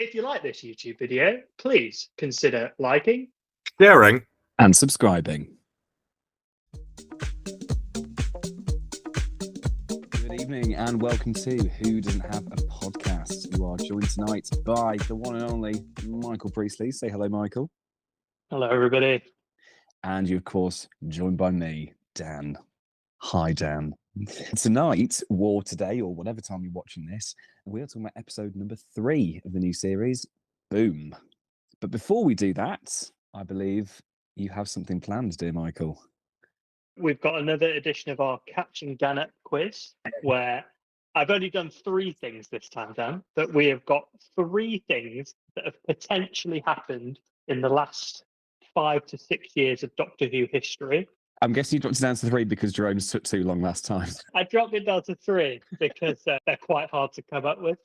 If you like this YouTube video, please consider liking, sharing, and subscribing. Good evening and welcome to Who Doesn't Have a Podcast. You are joined tonight by the one and only Michael Priestley. Say hello, Michael. Hello, everybody. And you're, of course, joined by me, Dan. Hi, Dan. Tonight, or today, or whatever time you're watching this, we're talking about episode number 3 of the new series, Boom. But before we do that, I believe you have something planned, dear Michael. We've got another edition of our Catching Dan Up quiz, where I've only done 3 things this time, Dan, but we have got 3 things that have potentially happened in the last 5 to 6 years of Doctor Who history. I'm guessing you dropped it down to 3 because Jerome's took too long last time. I dropped it down to 3 because they're quite hard to come up with.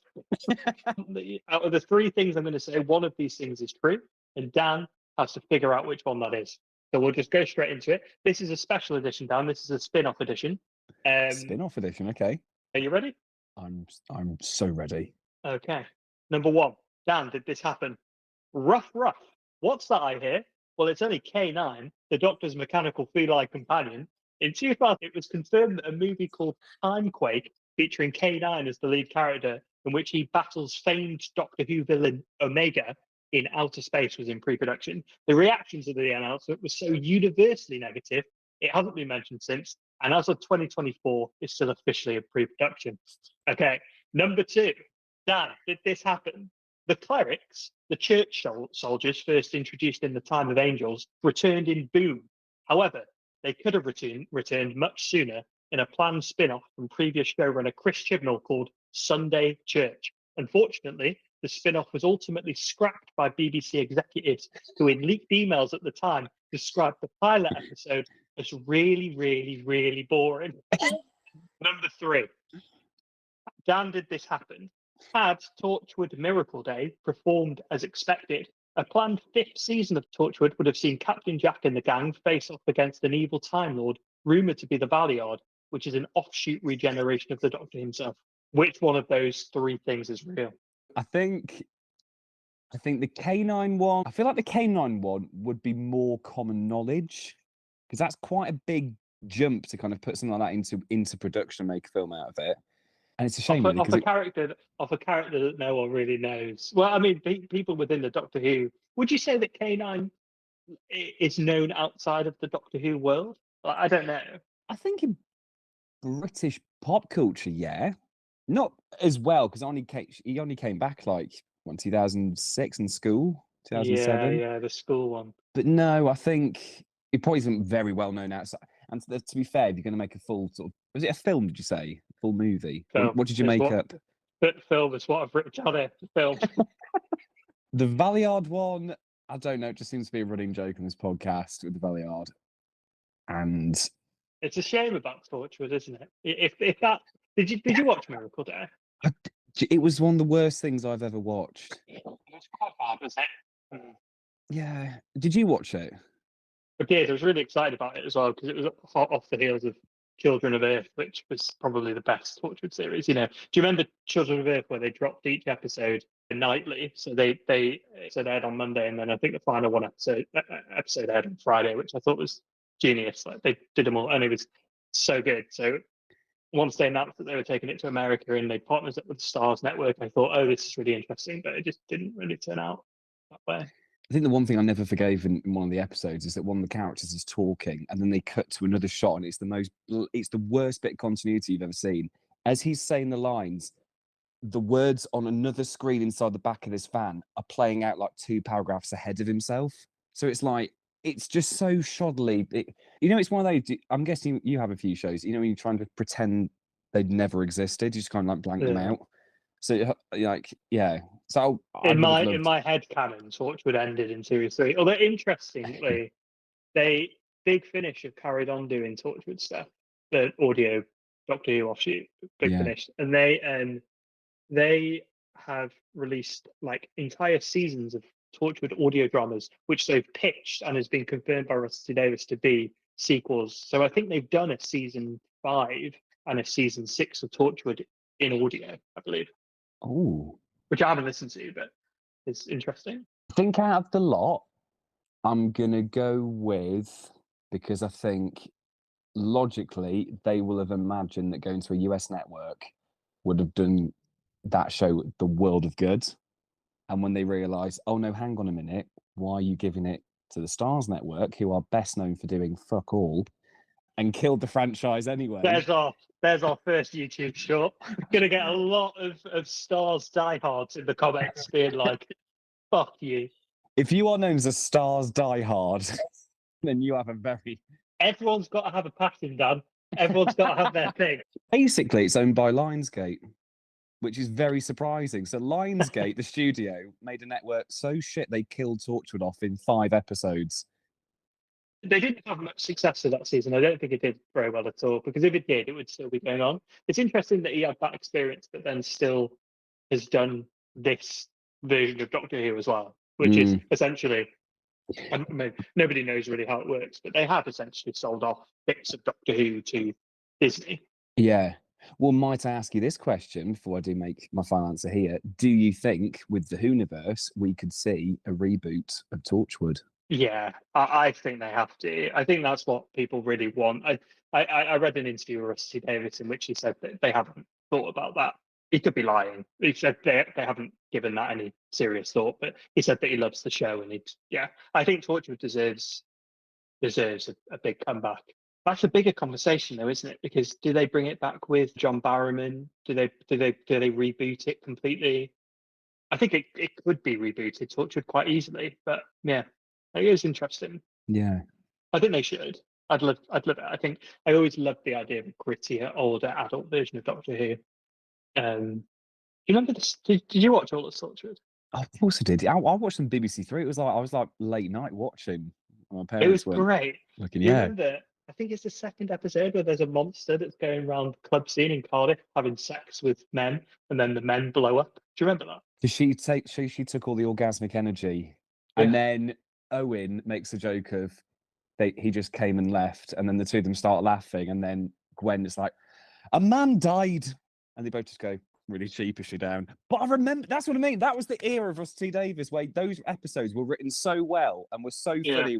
Out of the 3 things I'm going to say, one of these things is true, and Dan has to figure out which one that is. So we'll just go straight into it. This is a special edition, Dan. This is a spin-off edition. Spin-off edition, okay. Are you ready? I'm so ready. Okay. Number 1. Dan, did this happen? Ruff. What's that I hear? Well, it's only K9, the Doctor's mechanical feline companion. In 2000, it was confirmed that a movie called Timequake, featuring K9 as the lead character, in which he battles famed Doctor Who villain Omega in outer space, was in pre-production. The reaction to the announcement was so universally negative, it hasn't been mentioned since, and as of 2024, it's still officially in pre-production. Okay, number 2. Dan, did this happen? The clerics, the church soldiers first introduced in the Time of Angels, returned in Boom. However, they could have returned much sooner in a planned spin-off from previous showrunner Chris Chibnall called Sunday Church. Unfortunately, the spin-off was ultimately scrapped by BBC executives who, in leaked emails at the time, described the pilot episode as really boring. Number 3. Dan, did this happen? Had Torchwood Miracle Day performed as expected, a planned 5th season of Torchwood would have seen Captain Jack and the gang face off against an evil Time Lord, rumoured to be the Valiard, which is an offshoot regeneration of the Doctor himself. Which one of those 3 things is real? I think the K9 one, I feel like the K9 one would be more common knowledge, because that's quite a big jump to kind of put something like that into production and make a film out of it. And it's a shame, really, Of a character that no one really knows. Well, I mean, people within the Doctor Who. Would you say that K9 is known outside of the Doctor Who world? I don't know. I think in British pop culture, yeah, not as well, because he only came back like 2006 in school, 2007. Yeah, the school one. But no, I think it probably isn't very well known outside. And to be fair, if you're going to make a full sort of, was it a film? Did you say full movie? What did you make up? Film is what I've written on it. Film. The Valiard one, I don't know. It just seems to be a running joke on this podcast with the Valiard. And it's a shame about Torchwood, isn't it? If that did you watch Miracle Day? It was one of the worst things I've ever watched. It was quite hard, was it? Yeah. Did you watch it? I did. I was really excited about it as well because it was hot off the heels of Children of Earth, which was probably the best Torchwood series. You know, do you remember Children of Earth where they dropped each episode nightly? So they aired on Monday, and then I think the final one episode aired on Friday, which I thought was genius. Like they did them all, and it was so good. So once they announced that they were taking it to America and they partnered up with the Stars Network, I thought, oh, this is really interesting, but it just didn't really turn out that way. I think the one thing I never forgave in one of the episodes is that one of the characters is talking and then they cut to another shot and it's the worst bit of continuity you've ever seen. As he's saying the lines, the words on another screen inside the back of this van are playing out like 2 paragraphs ahead of himself. So it's like, it's just so shoddily. It's one of those, I'm guessing you have a few shows, when you're trying to pretend they'd never existed, you just kind of like blank them out. So yeah. So in my head canon, Torchwood ended in series 3. Although interestingly, Big Finish have carried on doing Torchwood stuff, the audio Doctor Who offshoot, Big Finish, and they have released like entire seasons of Torchwood audio dramas, which they've pitched and has been confirmed by Rusty Davis to be sequels. So I think they've done a season 5 and a season 6 of Torchwood in audio, I believe. Oh, which I haven't listened to, but is interesting. I think out of the lot, I'm gonna go with, because I think logically they will have imagined that going to a US network would have done that show the world of good. And when they realise, oh no, hang on a minute, why are you giving it to the Stars Network, who are best known for doing fuck all, and killed the franchise anyway? There's our first YouTube short. Gonna get a lot of Stars diehards in the comments being like, fuck you. If you are known as a Stars diehard, then you have a very... Everyone's got to have a passion, Dan. Everyone's got to have their thing. Basically, it's owned by Lionsgate, which is very surprising. So Lionsgate, the studio, made a network so shit they killed Torchwood off in 5 episodes. They didn't have much success with that season. I don't think it did very well at all, because if it did, it would still be going on. It's interesting that he had that experience, but then still has done this version of Doctor Who as well, which is essentially, I mean, nobody knows really how it works, but they have essentially sold off bits of Doctor Who to Disney. Yeah. Well, might I ask you this question before I do make my final answer here? Do you think with the Whoniverse we could see a reboot of Torchwood? Yeah, I think they have to. I think that's what people really want. I read an interview with Rusty Davis in which he said that they haven't thought about that. He could be lying. He said they haven't given that any serious thought, but he said that he loves the show, and I think Torchwood deserves a big comeback. That's a bigger conversation, though, isn't it? Because do they bring it back with John Barrowman? Do they reboot it completely? I think it could be rebooted, Torchwood, quite easily. But yeah, it is interesting. Yeah, I think they should. I'd love it. I think I always loved the idea of a grittier, older, adult version of Doctor Who. Do you remember this? Did you watch all of Torchwood? oh, of course I did. I watched some BBC Three. It was like I was like late night watching. My It parents was were great. looking. You Yeah, remember? I think it's the second episode where there's a monster that's going around the club scene in Cardiff having sex with men, and then the men blow up. Do you remember that? because she took all the orgasmic energy, and then Owen makes a joke of he just came and left, and then the two of them start laughing, and then Gwen is like, a man died, and they both just go really sheepishly down. But I remember, that's what I mean. That was the era of Rusty Davis where those episodes were written so well and were so funny.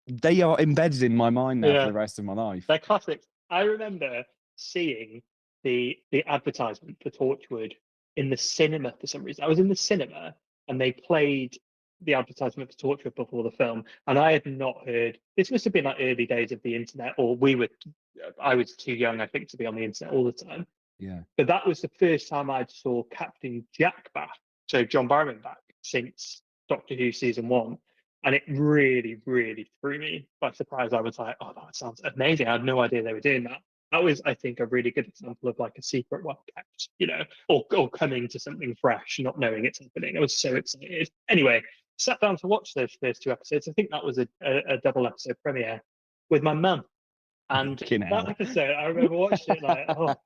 They are embedded in my mind now for the rest of my life. They're classics. I remember seeing the advertisement for Torchwood in the cinema for some reason. I was in the cinema and they played the advertisement for Torchwood before the film, and I had not heard. This must have been like early days of the internet, or I was too young, I think, to be on the internet all the time. Yeah. But that was the first time I saw Captain Jack back, so John Barrowman back, since Doctor Who season 1. And it really, really threw me by surprise. I was like, oh, that sounds amazing. I had no idea they were doing that. That was, I think, a really good example of like a secret well kept, or coming to something fresh, not knowing it's happening. I was so excited. Anyway, sat down to watch those first 2 episodes. I think that was a double episode premiere with my mum. And that episode, I remember watching it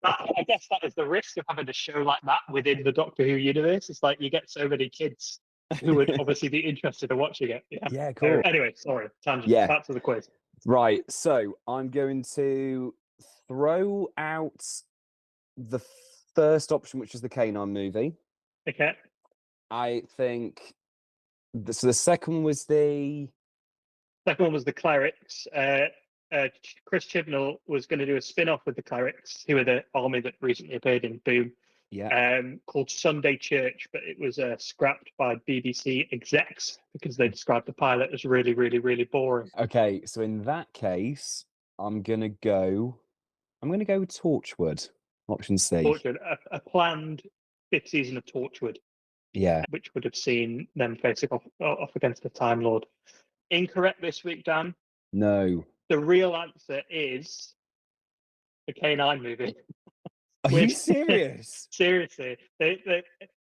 I guess that is the risk of having a show like that within the Doctor Who universe. It's like you get so many kids who would obviously be interested in watching it. Yeah, cool. Anyway, sorry, tangent. Yeah. Back to the quiz. Right, so I'm going to throw out the first option, which is the K9 movie. Okay. I think so. The second one was the Clerics. Chris Chibnall was going to do a spin-off with the Clerics, who were the army that recently appeared in Boom. Yeah. Called Sunday Church, but it was scrapped by BBC execs because they described the pilot as really, really, really boring. Okay, so in that case, I'm gonna go with Torchwood. Option C. Torchwood, a planned 5th season of Torchwood. Yeah. Which would have seen them facing off against the Time Lord. Incorrect this week, Dan. No. The real answer is the K9 movie. Are you serious? Seriously.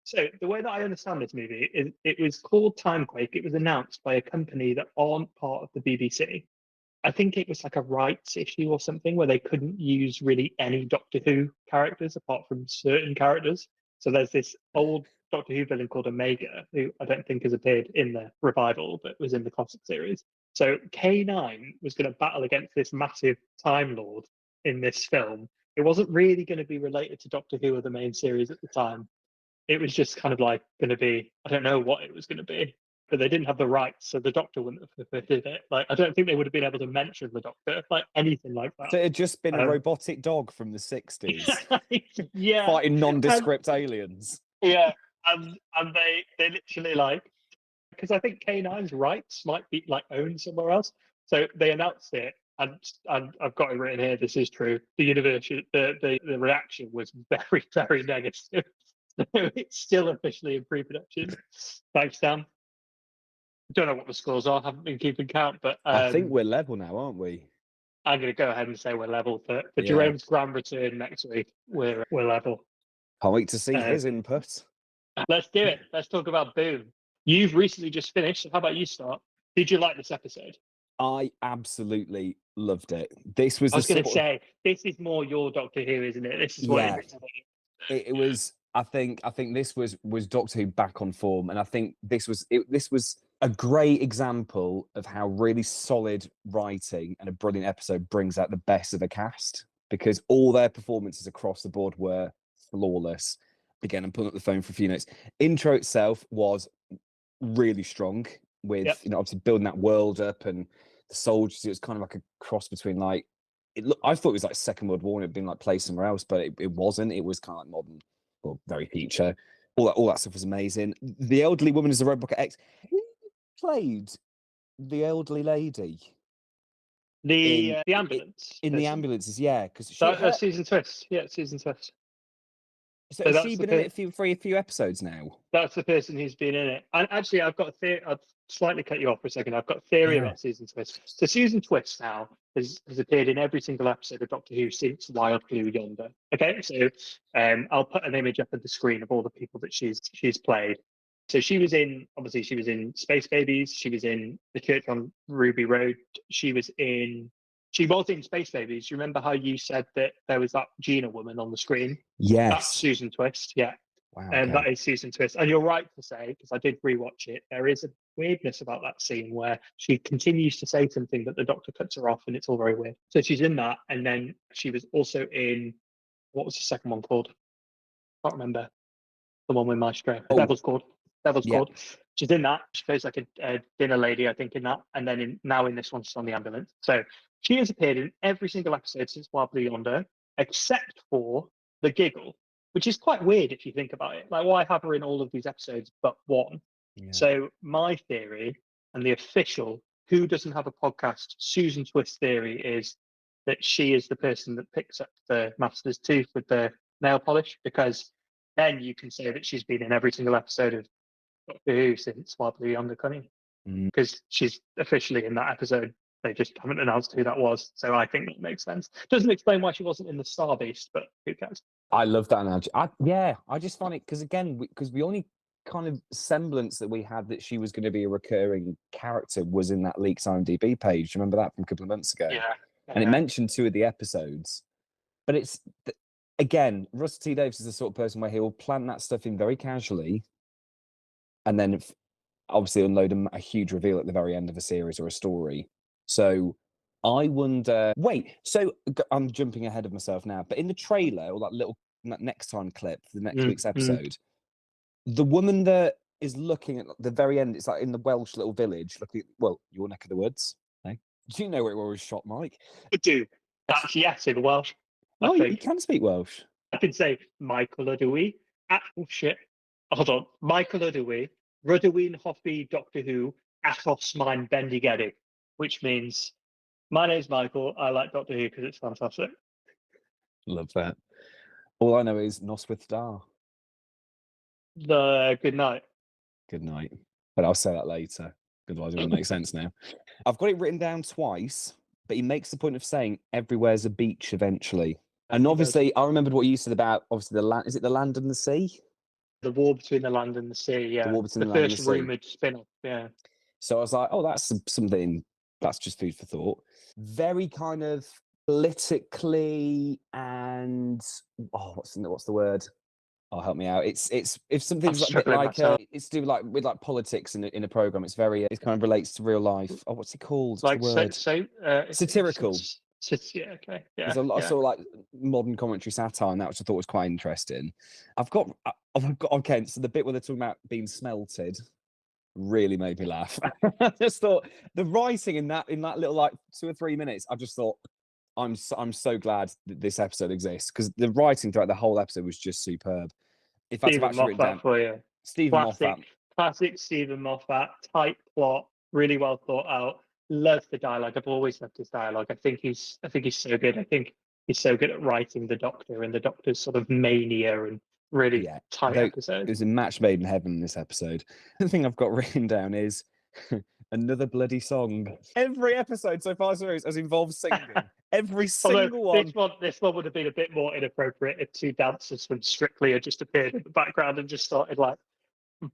So the way that I understand this movie is it was called Timequake. It was announced by a company that aren't part of the BBC. I think it was like a rights issue or something where they couldn't use really any Doctor Who characters apart from certain characters. So there's this old Doctor Who villain called Omega, who I don't think has appeared in the revival, but was in the classic series. So K9 was going to battle against this massive Time Lord in this film. It wasn't really going to be related to Doctor Who or the main series at the time. it was just kind of like going to be, I don't know what it was going to be, but they didn't have the rights, so the Doctor wouldn't have did it. Like, I don't think they would have been able to mention the Doctor, like anything like that. So it had just been a Um, robotic dog from the 60s yeah, fighting nondescript aliens. yeah, and they literally like, because I think K9's rights might be like owned somewhere else, so they announced it, and I've got it written here. This is true. The university, the reaction was very, very negative. It's still officially in pre-production. Thanks, Dan. Don't know what the scores are. Haven't been keeping count, but I think we're level now, aren't we? I'm going to go ahead and say we're level. For Yeah. Jerome's grand return next week, we're level. Can't wait to see his input. Let's do it. Let's talk about Boom. You've recently just finished. So how about you start? Did you like this episode? I absolutely loved it. This was I was the going to sort of- say, this is more your Doctor Who, isn't it? This is what Yeah. it was. I think this was Doctor Who back on form, and I think this was a great example of how really solid writing and a brilliant episode brings out the best of a cast, because all their performances across the board were flawless. Again, I'm pulling up the phone for a few notes. Intro itself was really strong with obviously building that world up and the soldiers. It was kind of like a cross between like I thought it was like Second World War and it'd been like placed somewhere else, but it wasn't. It was kind of like modern or very future. All that stuff was amazing. The elderly woman is a Robot X. Who played the elderly lady? The ambulance. In the ambulances, yeah, because Susan Twist. Yeah, Susan Twist. So has she been in it for a few episodes now? That's the person who's been in it. And actually, I've got a theory. I'll slightly cut you off for a second. I've got a theory about Susan Twist. So Susan Twist now has appeared in every single episode of Doctor Who since Wild Blue Yonder. Okay, so I'll put an image up on the screen of all the people that she's played. So she was in Space Babies. She was in The Church on Ruby Road. She was in Space Babies. You remember how you said that there was that Gina woman on the screen? Yes. That's Susan Twist, yeah. Wow, And that is Susan Twist. And you're right to say, because I did rewatch it, there is a weirdness about that scene where she continues to say something that the Doctor cuts her off, and it's all very weird. So she's in that, and then she was also in, what was the second one called? I can't remember. The one with Maestro. Devil's Cord. She's in that. She plays like a dinner lady, I think, in that. And then now in this one, she's on the ambulance. So she has appeared in every single episode since Wild Blue Yonder, except for the giggle, which is quite weird if you think about it. Like, why have her in all of these episodes but one? Yeah. So my theory, and the official Who Doesn't Have a Podcast Susan Twist theory, is that she is the person that picks up the Master's tooth with the nail polish, because then you can say that she's been in every single episode of Doctor Who since Wild Blue Yonder, can't you? Because she's officially in that episode. They just haven't announced who that was. So I think that makes sense. Doesn't explain why she wasn't in the Star Beast, but who cares? I love that analogy. I just find it, because again, because the only kind of semblance that we had that she was going to be a recurring character was in that leaked IMDb page. Remember that from a couple of months ago? Yeah. And it mentioned 2 of the episodes. But it's, again, Russell T Davies is the sort of person where he will plant that stuff in very casually and then obviously unload a huge reveal at the very end of a series or a story. So I wonder, so I'm jumping ahead of myself now, but in the trailer, or that next time clip for the next week's episode, the woman that is looking at the very end, it's like in the Welsh little village, looking at, well, your neck of the woods. Eh? Do you know where it was shot, Mike? I do. That's yes in Welsh. Oh, you can speak Welsh. I can say Michael Ydw i. Oh shit. Hold on. Michael Ydw i. Rydw i'n hoffi Doctor Who achos mae'n bendigedig, which means my name's Michael. I like Doctor Who because it's fantastic. Love that. All I know is Nos Dar. Good night. Good night. But I'll say that later. Otherwise, it won't make sense now. I've got it written down twice, but he makes the point of saying everywhere's a beach eventually. And obviously, I remembered what you said about obviously the land. Is it the land and the sea? The war between the land and the sea. Yeah. The war between the land and the sea. The first rumored spin-off. Yeah. So I was like, oh, that's something. That's just food for thought. Very kind of politically and what's the word? Oh, help me out. It's if something's like it's to do with politics in a program. It's very it kind of relates to real life. Oh, what's it called? Like satirical. Yeah, okay. Yeah, There's a lot of yeah. sort of like modern commentary satire, and that which I thought was quite interesting. I've got okay. So the bit where they're talking about being smelted really made me laugh. I just thought the writing in that little like 2 or 3 minutes, I just thought I'm so glad that this episode exists, because the writing throughout the whole episode was just superb. In fact, I've Stephen actually written Moffat down for you. Stephen Moffat. Classic Stephen Moffat, tight plot, really well thought out. Love the dialogue. I've always loved his dialogue. I think he's so good. I think he's so good at writing the Doctor and the Doctor's sort of mania and really Yeah, tight it episodes. was a match made in heaven in this episode. The thing I've got written down is another bloody song. Every episode so far series has involved singing. Every Although single one. this one would have been a bit more inappropriate if two dancers from Strictly had just appeared in the background and just started like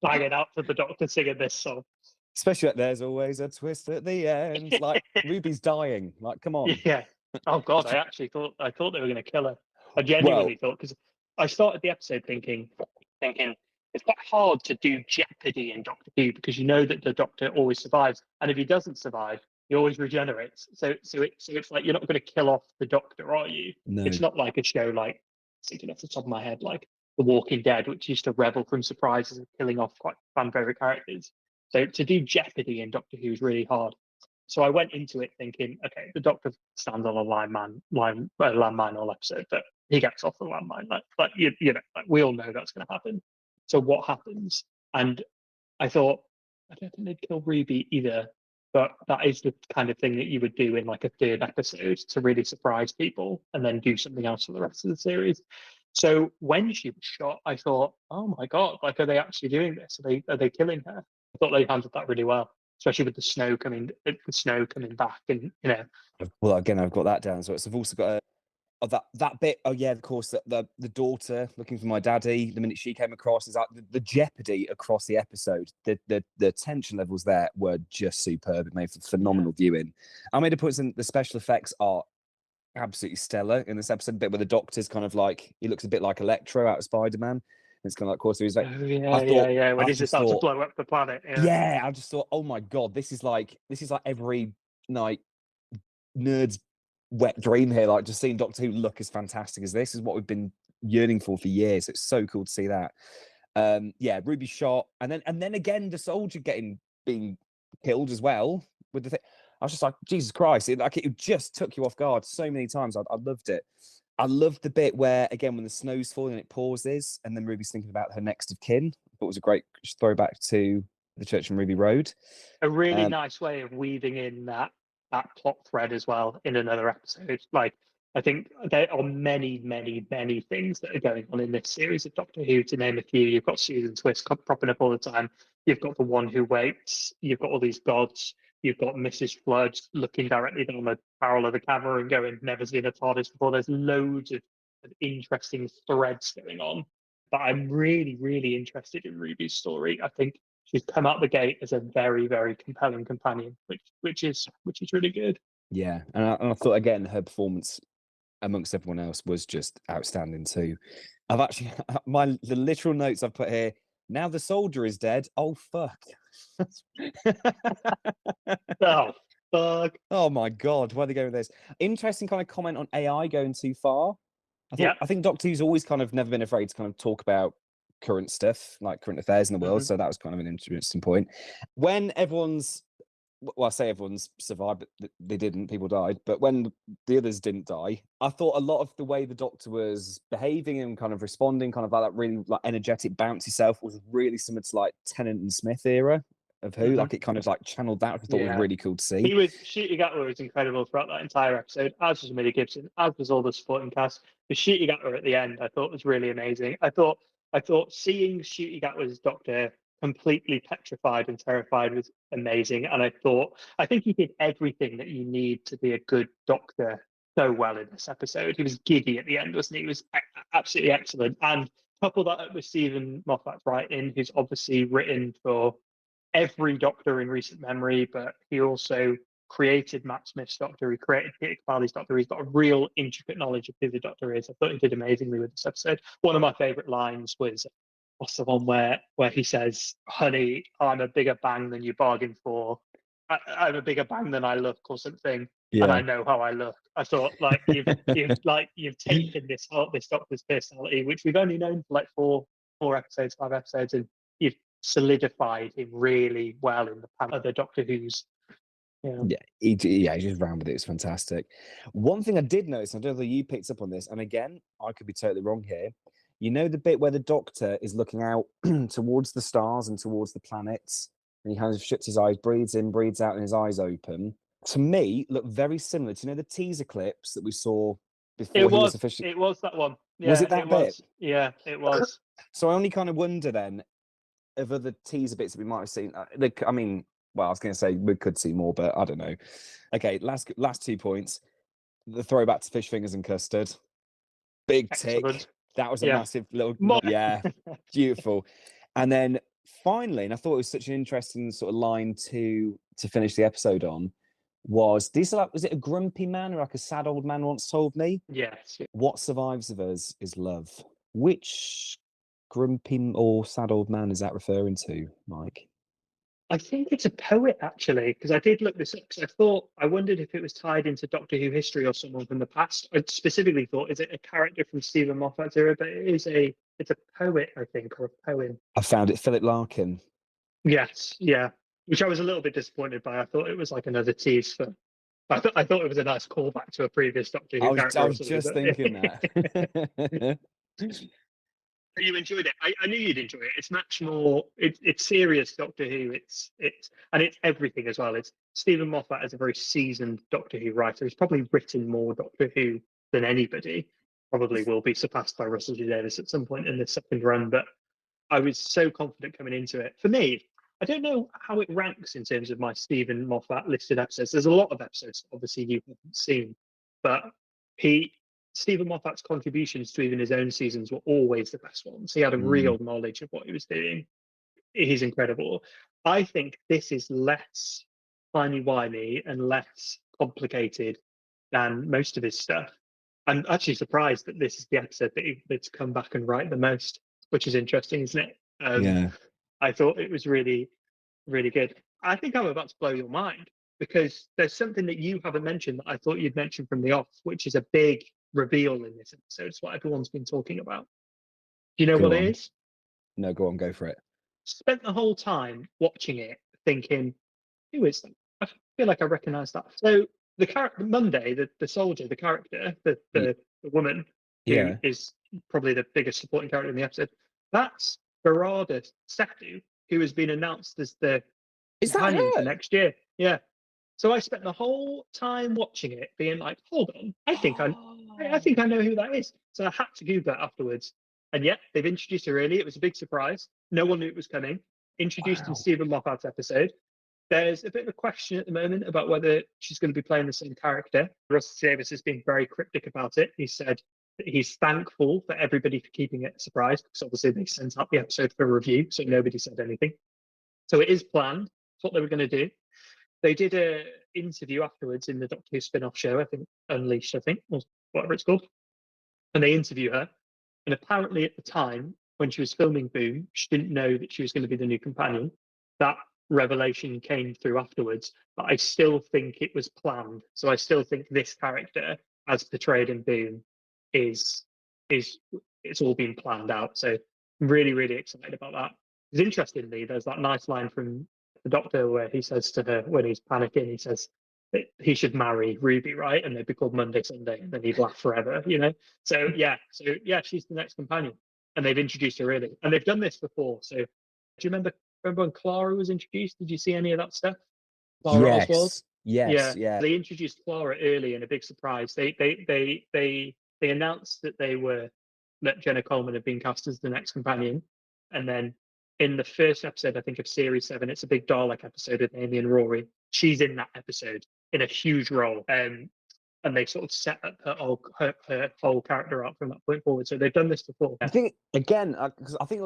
banging out to the Doctor singing this song. Especially like, there's always a twist at the end. Like Ruby's dying. Like, come on. Yeah. Oh God, I thought they were going to kill her. I Well, genuinely thought, because I started the episode thinking it's quite hard to do jeopardy in Doctor Who, because you know that the Doctor always survives, and if he doesn't survive, he always regenerates. So it's like you're not going to kill off the Doctor, are you? no. It's not like a show like, thinking off the top of my head, like The Walking Dead, which used to revel from surprises and killing off quite fan favorite characters. So to do jeopardy in Doctor Who is really hard. So I went into it thinking, okay, the Doctor stands on a landmine all episode, but he gets off the landmine. Like you know, like we all know that's going to happen. So what happens? And I thought, I don't think they'd kill Ruby either, but that is the kind of thing that you would do in like a third episode to really surprise people, and then do something else for the rest of the series. So when she was shot, I thought, oh my God, like, are they actually doing this? Are they killing her? I thought they handled that really well, especially with the snow coming back, and you know. Well, again, I've got that down. So I've also got that bit. Oh yeah, of course, the daughter looking for my daddy. The minute she came across, is like the jeopardy across the episode. The tension levels there were just superb. It made for phenomenal viewing. I made a point in the special effects are absolutely stellar in this episode. Bit where the Doctor's kind of like, he looks a bit like Electro out of Spider-Man. It's kind of like, of course, he's like, Oh yeah. When he's just about to blow up the planet. Yeah, I just thought, oh my God, this is like every night nerd's wet dream here. Like, just seeing Doctor Who look as fantastic as this is what we've been yearning for years. It's so cool to see that. Yeah, Ruby shot, and then again the soldier being killed as well with the thing. I was just like, Jesus Christ! It just took you off guard so many times. I loved it. I loved the bit where, again, when the snow's falling and it pauses, and then Ruby's thinking about her next of kin. I thought it was a great throwback to the Church on Ruby Road. A really nice way of weaving in that plot thread as well in another episode. Like, I think there are many things that are going on in this series of Doctor Who. To name a few, you've got Susan Twist propping up all the time. You've got the One Who Waits. You've got all these gods. You've got Mrs. Flood looking directly down the barrel of the camera and going, "Never seen a TARDIS before." There's loads of interesting threads going on. But I'm really interested in Ruby's story. I think she's come out the gate as a very compelling companion, which is really good. Yeah, and I thought, again, her performance amongst everyone else was just outstanding too. I've actually the literal notes I've put here. Now the soldier is dead. Oh fuck. Oh fuck. Oh my God, where are they going with this? Interesting kind of comment on AI going too far. I think Doctor Who's always kind of never been afraid to kind of talk about current stuff, like current affairs in the world. So that was kind of an interesting point. When everyone's, well, I say everyone's survived, but they didn't. People died. But when the others didn't die, I thought a lot of the way the Doctor was behaving and kind of responding, kind of like that really like energetic, bouncy self, was really similar to like Tennant and Smith era of Who. Like, it kind of like channeled that, which I thought was really cool to see. Ncuti Gatwa was incredible throughout that entire episode, as was Millie Gibson, as was all the supporting cast. But Ncuti Gatwa at the end, I thought was really amazing. I thought seeing Ncuti Gatwa's Doctor completely petrified and terrified was amazing. And I think he did everything that you need to be a good Doctor so well in this episode. He was giddy at the end, wasn't he? He was absolutely excellent. And couple that up with Stephen Moffat's writing, who's obviously written for every Doctor in recent memory, but he also created Matt Smith's Doctor. He created Peter Capaldi's Doctor. He's got a real intricate knowledge of who the Doctor is. I thought he did amazingly with this episode. One of my favourite lines was, what's the one where he says, "Honey, I'm a bigger bang than you bargained for. I'm a bigger bang than I look," or something. and I Yeah. know how I look. I thought, like, you've taken this Doctor's personality, which we've only known for like four episodes, 5 episodes, and you've solidified him really well in the panel of the Doctor Who's. Yeah, he just ran with it. It's fantastic. One thing I did notice, I don't know if you picked up on this, and again, I could be totally wrong here. You know the bit where the Doctor is looking out towards the stars and towards the planets, and he kind of shuts his eyes, breathes in, breathes out, and his eyes open. To me, looked very similar to, you know, the teaser clips that we saw before he was officially. It was that one. Was Yeah, it that bit? Yeah, it was. So I only kind of wonder then of other teaser bits that we might have seen. I mean, well, I was going to say we could see more, but I don't know. Okay, last 2 points. The throwback to fish fingers and custard. Big tick. Excellent. That was a Yeah. massive little, yeah, beautiful. And then finally, and I thought it was such an interesting sort of line to finish the episode on, was it a grumpy man or like a sad old man once told me? Yes. What survives of us is love. Which grumpy or sad old man is that referring to, Mike? I think it's a poet, actually, because I did look this up, because I wondered if it was tied into Doctor Who history or someone from the past. I specifically thought, is it a character from Stephen Moffat's era? But it's a poet, I think, or a poem. I found it, Philip Larkin. Yes, yeah. Which I was a little bit disappointed by. I thought it was like another tease for. I thought it was a nice callback to a previous Doctor Who character. I was just thinking that. You enjoyed it. I knew you'd enjoy it. It's much more. It's serious Doctor Who. It's everything as well. It's Stephen Moffat as a very seasoned Doctor Who writer. He's probably written more Doctor Who than anybody. Probably will be surpassed by Russell T Davies at some point in the second run. But I was so confident coming into it. For me, I don't know how it ranks in terms of my Stephen Moffat listed episodes. There's a lot of episodes, obviously, you haven't seen, but Stephen Moffat's contributions to even his own seasons were always the best ones. He had a real knowledge of what he was doing. He's incredible. I think this is less timey-wimey and less complicated than most of his stuff. I'm actually surprised that this is the episode that's come back and write the most, which is interesting, isn't it? Yeah. I thought it was really, really good. I think I'm about to blow your mind, because there's something that you haven't mentioned that I thought you'd mentioned from the off, which is a big reveal in this episode. It's what everyone's been talking about. Do you know what it is? No, go on, go for it. Spent the whole time watching it thinking, who is that? I feel like I recognize that. So the character Monday, the soldier, the character, the woman who is probably the biggest supporting character in the episode, that's Varada Sethu, who has been announced as the companion for next year. Yeah. So I spent the whole time watching it being like, hold on, I think I know who that is. So I had to Google it afterwards. And yeah, they've introduced her early. It was a big surprise. No one knew it was coming. Introduced in Stephen Moffat's episode. There's a bit of a question at the moment about whether she's going to be playing the same character. Russell Davies has been very cryptic about it. He said that he's thankful for everybody for keeping it a surprise, because obviously they sent out the episode for review, so nobody said anything. So it is planned. That's what they were going to do. They did an interview afterwards in the Doctor Who spin-off show, I think Unleashed, or whatever it's called. And they interview her. And apparently at the time, when she was filming Boom, she didn't know that she was going to be the new companion. That revelation came through afterwards, but I still think it was planned. So I still think this character, as portrayed in Boom, is it's all been planned out. So I'm really, really excited about that. Because interestingly, there's that nice line from the Doctor where he says to her when he's panicking, he says that he should marry Ruby, right? And they'd be called Monday, Sunday, and then he'd laugh forever, you know? So yeah, she's the next companion. And they've introduced her early. And they've done this before. So do you remember when Clara was introduced? Did you see any of that stuff? Clara Oswald? Yeah. They introduced Clara early in a big surprise. They announced that Jenna Coleman had been cast as the next companion. And then in the first episode, I think, of Series 7, it's a big Dalek episode with Amy and Rory. She's in that episode in a huge role. And they sort of set up her whole character up from that point forward. So they've done this before. I think, again, because I think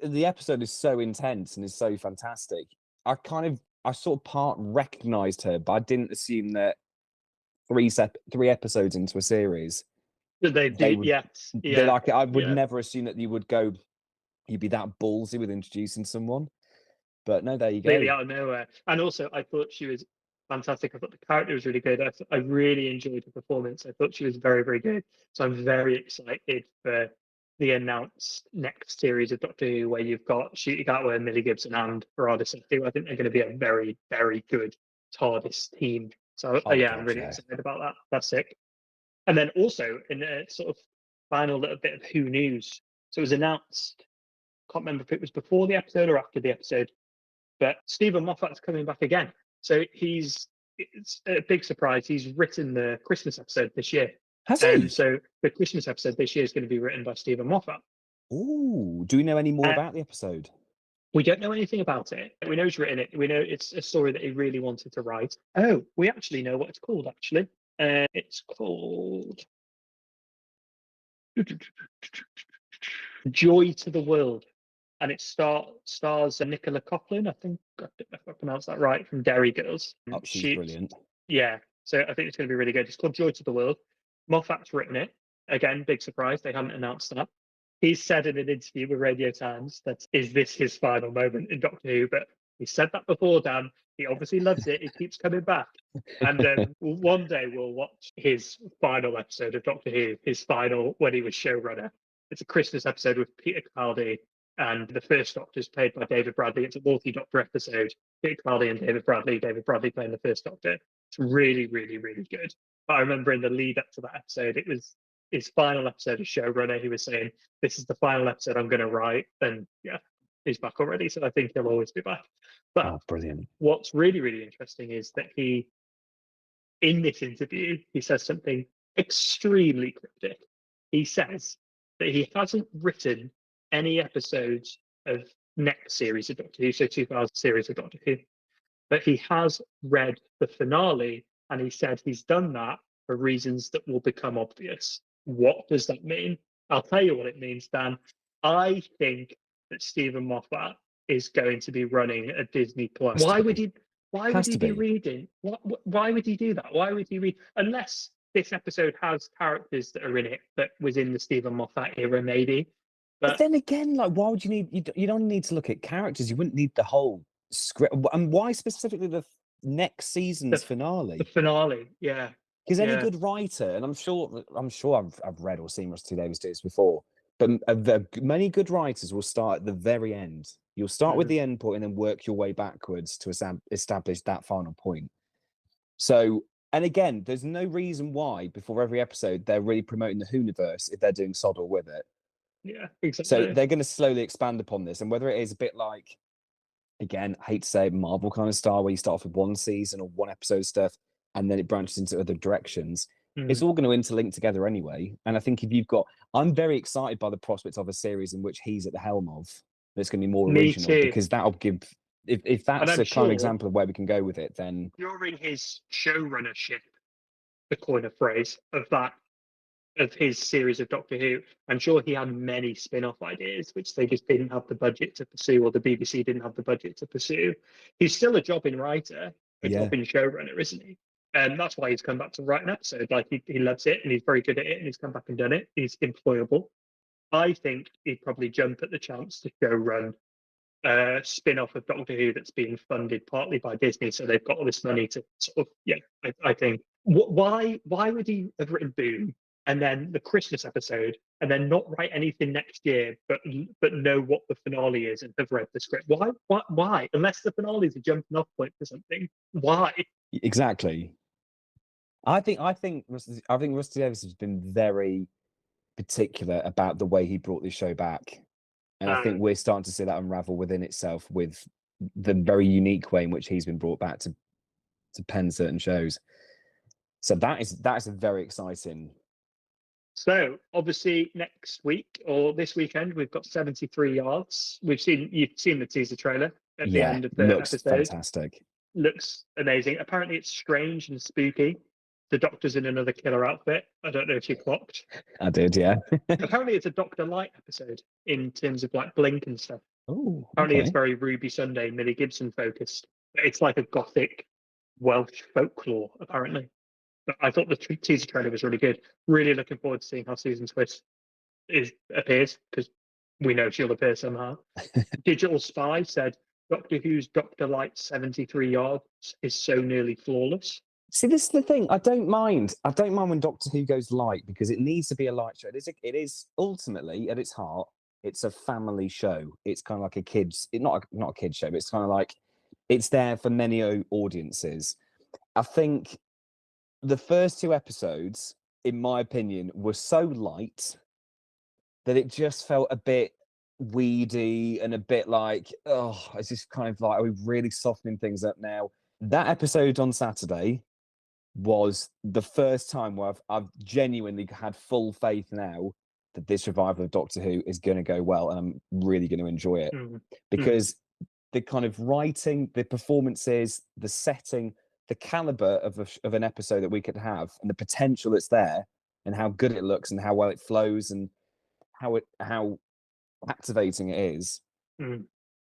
the episode is so intense and is so fantastic. I sort of part recognised her, but I didn't assume that three episodes into a series. They did, yes. Yeah. I would never assume that you'd be that ballsy with introducing someone. But no, there you go. Completely out of nowhere. And also, I thought she was fantastic. I thought the character was really good. I really enjoyed the performance. I thought she was very, very good. So I'm very excited for the announced next series of Doctor Who, where you've got Ncuti Gatwa, Millie Gibson, and Varada Sethu. I think they're going to be a very, very good TARDIS team. So Oh, yeah, God, I'm really yeah. excited about that. That's sick. And then also in a sort of final little bit of Who news. So it was announced, can't remember if it was before the episode or after the episode, but Stephen Moffat's coming back again. So it's a big surprise. He's written the Christmas episode this year. Has he? So the Christmas episode this year is going to be written by Stephen Moffat. Ooh, do we know any more about the episode? We don't know anything about it. We know he's written it. We know it's a story that he really wanted to write. Oh, we actually know what it's called, actually. It's called Joy to the World. And it stars Nicola Coughlan, I think, if I pronounced that right, from Derry Girls. Oh, she's brilliant. Yeah, so I think it's going to be really good. It's called Joy to the World. Moffat's written it. Again, big surprise. They haven't announced that. He said in an interview with Radio Times that is this his final moment in Doctor Who, but he said that before, Dan. He obviously loves it. He keeps coming back. And one day we'll watch his final episode of Doctor Who, his final when he was showrunner. It's a Christmas episode with Peter Capaldi, and the first Doctor is played by David Bradley. It's a multi-Doctor episode. Peter Capaldi and David Bradley playing the first Doctor. It's really, really, really good. But I remember in the lead up to that episode, it was his final episode as showrunner. He was saying, "This is the final episode I'm going to write." And yeah, he's back already. So I think he'll always be back. But brilliant. What's really, really interesting is that in this interview, he says something extremely cryptic. He says that he hasn't written any episodes of next series of Doctor Who, so 2000 series of Doctor Who, but he has read the finale, and he said he's done that for reasons that will become obvious. What does that mean? I'll tell you what it means, Dan. I think that Stephen Moffat is going to be running a Disney Plus. Why would he? Why would he be reading? Why would he do that? Why would he read? Unless this episode has characters that are in it that was in the Stephen Moffat era, maybe. But then again, like, why would you need? You don't need to look at characters. You wouldn't need the whole script. And why specifically the next season's finale? The finale, yeah. Because any good writer, and I'm sure I've read or seen Rusty Davies do this before, but many good writers will start at the very end. You'll start with the end point and then work your way backwards to establish that final point. So, and again, there's no reason why before every episode they're really promoting the Whoniverse if they're doing sod all with it. Yeah, exactly. So they're going to slowly expand upon this, and whether it is a bit like, again, I hate to say it, Marvel kind of style, where you start off with one season or one episode stuff, and then it branches into other directions. It's all going to interlink together anyway. And I think I'm very excited by the prospects of a series in which he's at the helm of. That's going to be more original, because that'll give. If that's a kind of example of where we can go with it, then during his showrunnership, the coin of phrase of his series of Doctor Who, I'm sure he had many spin-off ideas which they just didn't have the budget to pursue, or the BBC didn't have the budget to pursue. He's still a jobbing writer, a jobbing showrunner, isn't he? And that's why he's come back to write an episode. Like, he loves it and he's very good at it, and he's come back and done it. He's employable. I think he'd probably jump at the chance to show run a spin-off of Doctor Who that's being funded partly by Disney, so they've got all this money to sort of, I think. Why would he have written Boom and then the Christmas episode, and then not write anything next year, but know what the finale is and have read the script? Why? Unless the finale is a jumping off point for something. Why? Exactly. I think Rusty Davies has been very particular about the way he brought this show back, and I think we're starting to see that unravel within itself with the very unique way in which he's been brought back to pen certain shows. So that's very exciting. So obviously next week or this weekend we've got 73 Yards. You've seen the teaser trailer at the end of the episode. Fantastic. Looks amazing. Apparently it's strange and spooky. The Doctor's in another killer outfit. I don't know if you clocked. I did, yeah. Apparently it's a Doctor Light episode in terms of like Blink and stuff. Oh, apparently it's very Ruby Sunday, Millie Gibson focused. It's like a gothic Welsh folklore, apparently. But I thought the teaser trailer was really good. Really looking forward to seeing how Susan Twist appears, because we know she'll appear somehow. Digital Spy said Doctor Who's Doctor Light 73 yards is so nearly flawless. See, this is the thing. I don't mind. I don't mind when Doctor Who goes light because it needs to be a light show. It is ultimately at its heart. It's a family show. It's kind of like a kids. Not a kids show, but it's kind of like it's there for many audiences. I think the first 2 episodes, in my opinion, were so light that it just felt a bit weedy and a bit like, oh, it's just kind of like, are we really softening things up now? That episode on Saturday was the first time where I've genuinely had full faith now that this revival of Doctor Who is going to go well, and I'm really going to enjoy it because the kind of writing, the performances, the setting, the caliber of an episode that we could have, and the potential that's there, and how good it looks, and how well it flows, and how activating it is.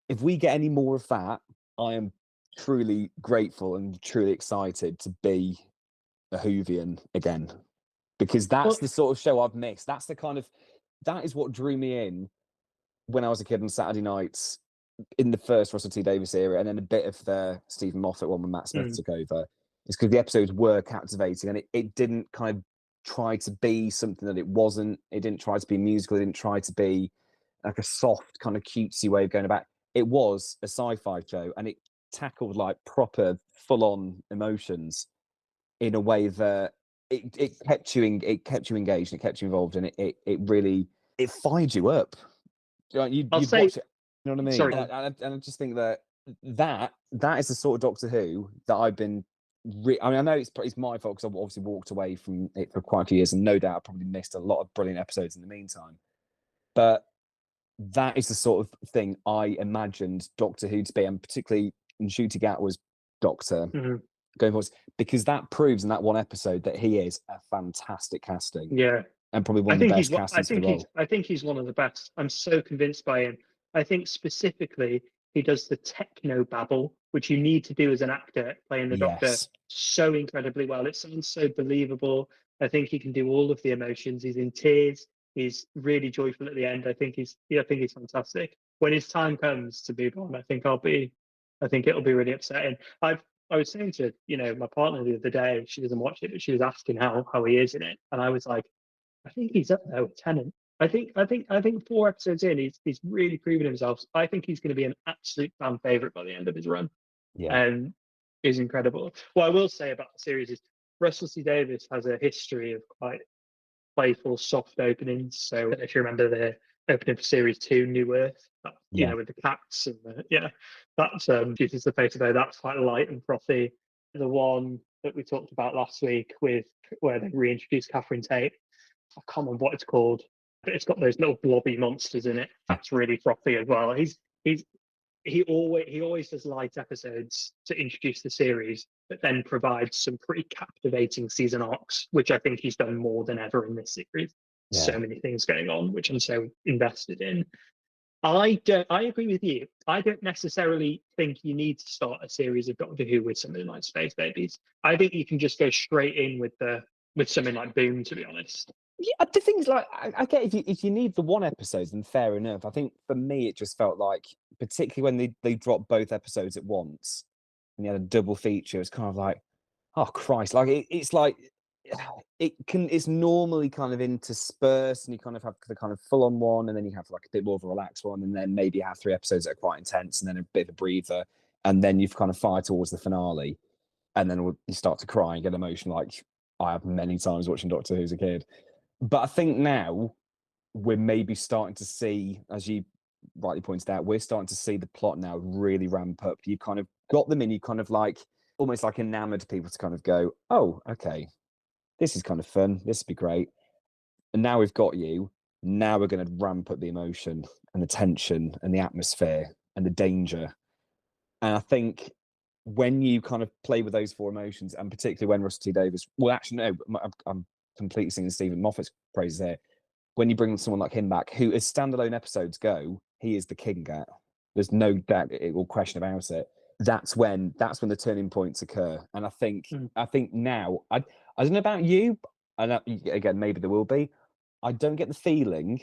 If we get any more of that, I am truly grateful and truly excited to be a Whovian again, because that's the sort of show I've missed. That is what drew me in when I was a kid on Saturday nights in the first Russell T Davies era, and then a bit of the Stephen Moffat one when Matt Smith took over. It's because the episodes were captivating, and it didn't kind of try to be something that it wasn't. It didn't try to be musical. It didn't try to be like a soft kind of cutesy way of going about. It was a sci-fi show, and it tackled like proper full-on emotions in a way that it kept you engaged, and it kept you involved, and it really fired you up. You'd watch it, you know what I mean? Sorry. And I just think that is the sort of Doctor Who that I've been. I mean, I know it's my fault because I've obviously walked away from it for quite a few years, and no doubt I probably missed a lot of brilliant episodes in the meantime. But that is the sort of thing I imagined Doctor Who to be, and particularly Ncuti Gatwa's Doctor going forward, because that proves in that one episode that he is a fantastic casting. Yeah. And probably one of the best castings for the role. I think he's one of the best. I'm so convinced by him. I think specifically he does the techno babble, which you need to do as an actor playing the Doctor so incredibly well. It sounds so believable. I think he can do all of the emotions. He's in tears. He's really joyful at the end. I think he's fantastic. When his time comes to move on, I think it'll be really upsetting. I was saying to my partner the other day, she doesn't watch it, but she was asking how he is in it, and I was like, I think he's up there with Tennant. I think 4 episodes in, he's really proven himself. I think he's going to be an absolute fan favorite by the end of his run. Yeah, is incredible. What I will say about the series is Russell T Davies has a history of quite playful, soft openings. So if you remember the opening for Series 2, New Earth, with the cats and that's Beauty's the Face of Day. That's quite light and frothy. The one that we talked about last week where they reintroduced Catherine Tate, I can't remember what it's called, but it's got those little blobby monsters in it. That's really frothy as well. He always does light episodes to introduce the series, but then provides some pretty captivating season arcs, which I think he's done more than ever in this series. So many things going on, which I'm so invested in. I agree with you. I don't necessarily think you need to start a series of Doctor Who with something like Space Babies. I think you can just go straight in with something like Boom, to be honest. Yeah, the things like I get if you need the one episode, then fair enough. I think for me it just felt like, particularly when they dropped both episodes at once and you had a double feature, it's kind of like, oh Christ, like it's like it's normally kind of interspersed, and you kind of have the kind of full on one, and then you have like a bit more of a relaxed one, and then maybe you have 3 episodes that are quite intense, and then a bit of a breather, and then you've kind of fired towards the finale, and then you start to cry and get emotional, like I have many times watching Doctor Who as a kid. But I think now we're maybe starting to see, as you rightly pointed out, we're starting to see the plot now really ramp up. You kind of got them in, you kind of like almost like enamored people to kind of go, oh, okay, this is kind of fun. This would be great. And now we've got you. Now we're going to ramp up the emotion and the tension and the atmosphere and the danger. And I think when you kind of play with those 4 emotions, and particularly when Russell T Davies, well, actually, no, I'm completely singing Stephen Moffat's praises here. When you bring someone like him back, who, as standalone episodes go, he is the king at. There's no doubt or question about it. That's when the turning points occur. And I think now, I don't know about you, and again, maybe there will be. I don't get the feeling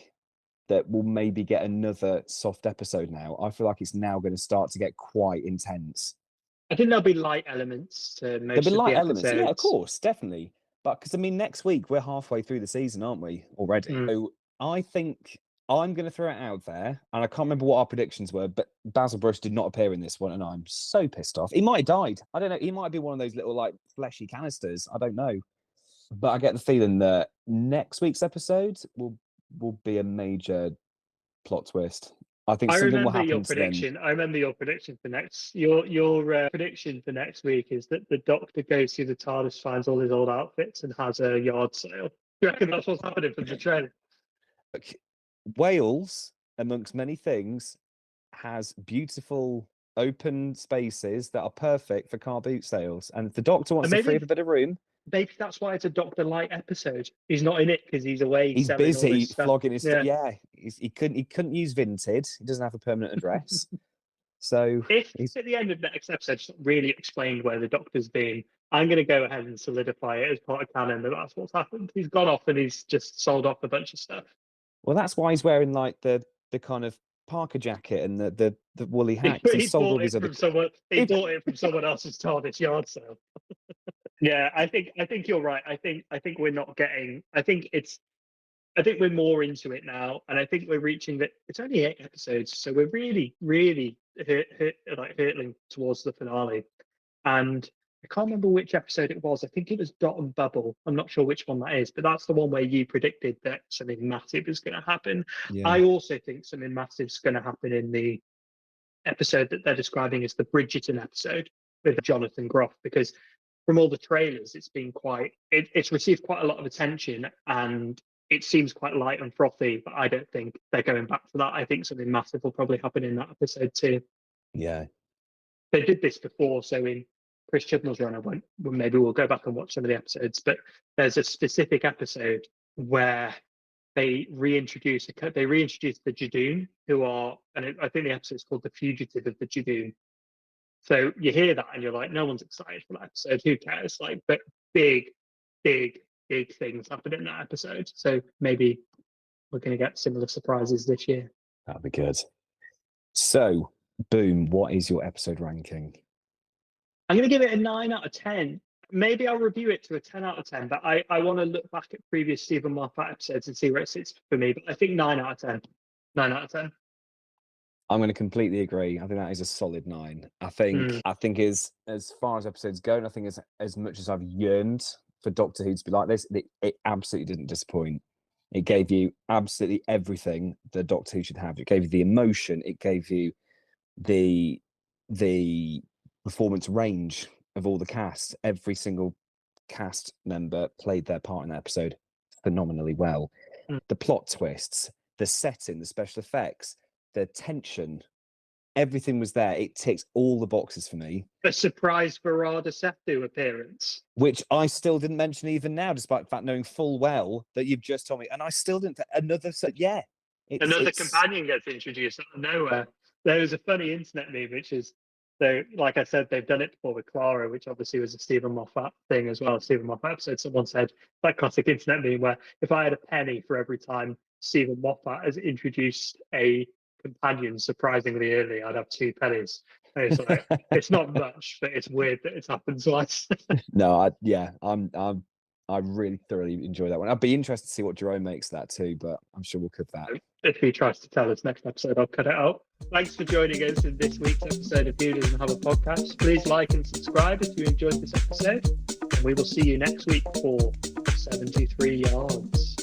that we'll maybe get another soft episode now. I feel like it's now going to start to get quite intense. I think there'll be light elements to most There'll be of light the elements. episodes. Yeah, of course, definitely. But because, I mean, next week we're halfway through the season, aren't we, already? So I think I'm going to throw it out there, and I can't remember what our predictions were, but Basil Brush did not appear in this one, and I'm so pissed off. He might have died. I don't know. He might be one of those little, like, fleshy canisters. I don't know. But I get the feeling that next week's episode will be a major plot twist. I think something will happen your to prediction. them. I remember your prediction for next. Your prediction for next week is that the Doctor goes through the TARDIS, finds all his old outfits, and has a yard sale. Do you reckon that's what's happening from the trailer? Look, Wales, amongst many things, has beautiful open spaces that are perfect for car boot sales. And if the Doctor wants to free up a bit of room, maybe that's why it's a Doctor Light episode. He's not in it because he's away. He's selling all busy his stuff. flogging his stuff. Yeah. Yeah, he couldn't use Vinted. He doesn't have a permanent address. So if at the end of next episode it's not really explained where the Doctor's been, I'm going to go ahead and solidify it as part of canon that that's what's happened. He's gone off and he's just sold off a bunch of stuff. Well, that's why he's wearing like the kind of Parker jacket and the woolly hat. He sold all bought his it other. from someone. He bought it from someone else's TARDIS yard sale. Yeah, I think you're right. I think we're not getting. I think we're more into it now, and I think we're reaching that. It's only 8 episodes, so we're really hurtling towards the finale. And I can't remember which episode it was. I think it was Dot and Bubble. I'm not sure which one that is, but that's the one where you predicted that something massive is going to happen. Yeah. I also think something massive is going to happen in the episode that they're describing as the Bridgerton episode with Jonathan Groff, because from all the trailers, it's been it's received quite a lot of attention, and it seems quite light and frothy, but I don't think they're going back to that. I think something massive will probably happen in that episode too. Yeah. They did this before, so in Chris Chibnall's run, maybe we'll go back and watch some of the episodes, but there's a specific episode where they reintroduce the Jadoon, who are, and I think the episode's called The Fugitive of the Jadoon. So you hear that and you're like, no one's excited for that episode. Who cares? Like, but big things happen in that episode. So maybe we're going to get similar surprises this year. That'd be good. So, Boom, what is your episode ranking? I'm going to give it a 9 out of 10. Maybe I'll review it to a 10 out of 10, but I want to look back at previous Stephen Moffat episodes and see where it sits for me. But I think 9 out of 10. 9 out of 10. I'm going to completely agree. I think that is a solid 9. I think as far as episodes go, and I think as much as I've yearned for Doctor Who to be like this, it absolutely didn't disappoint. It gave you absolutely everything that Doctor Who should have. It gave you the emotion. It gave you the performance range of all the cast. Every single cast member played their part in that episode phenomenally well. The plot twists, the setting, the special effects, the tension, everything was there. It ticks all the boxes for me. A surprise Varada Sethu appearance, which I still didn't mention even now, despite the fact knowing full well that you've just told me, and I still didn't. Another companion gets introduced out of nowhere. There was a funny internet meme, which is, so like I said, they've done it before with Clara, which obviously was a Stephen Moffat thing as well. Stephen Moffat episode. Someone said that classic internet meme where if I had a penny for every time Stephen Moffat has introduced a companion surprisingly early, I'd have 2 pennies. And it's like, it's not much, but it's weird that it's happened twice. No, I really thoroughly enjoy that one. I'd be interested to see what Jerome makes of that too, but I'm sure we'll cut that. If he tries to tell us next episode, I'll cut it out. Thanks for joining us in this week's episode of Who Doesn't Have a Podcast. Please like and subscribe if you enjoyed this episode, and we will see you next week for 73 yards.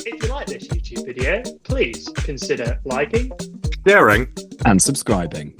If you like this YouTube video, please consider liking, sharing, and subscribing.